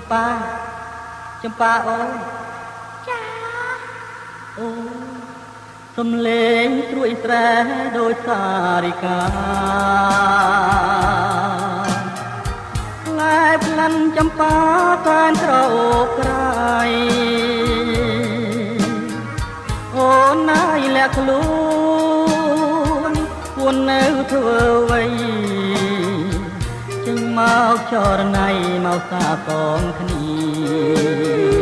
ចម្ប៉ាចម្ប៉ាអូនចាអូសំលេងត្រួយស្រែដោយសារិកាផ្លែផ្លាន់ចម្ប៉ាតែនត្រអូកក្រៃអូនណាយលាក់ខ្លួនគួននៅធ្វើអ្វីចេញមកចរណៃមកសាកងគ្នា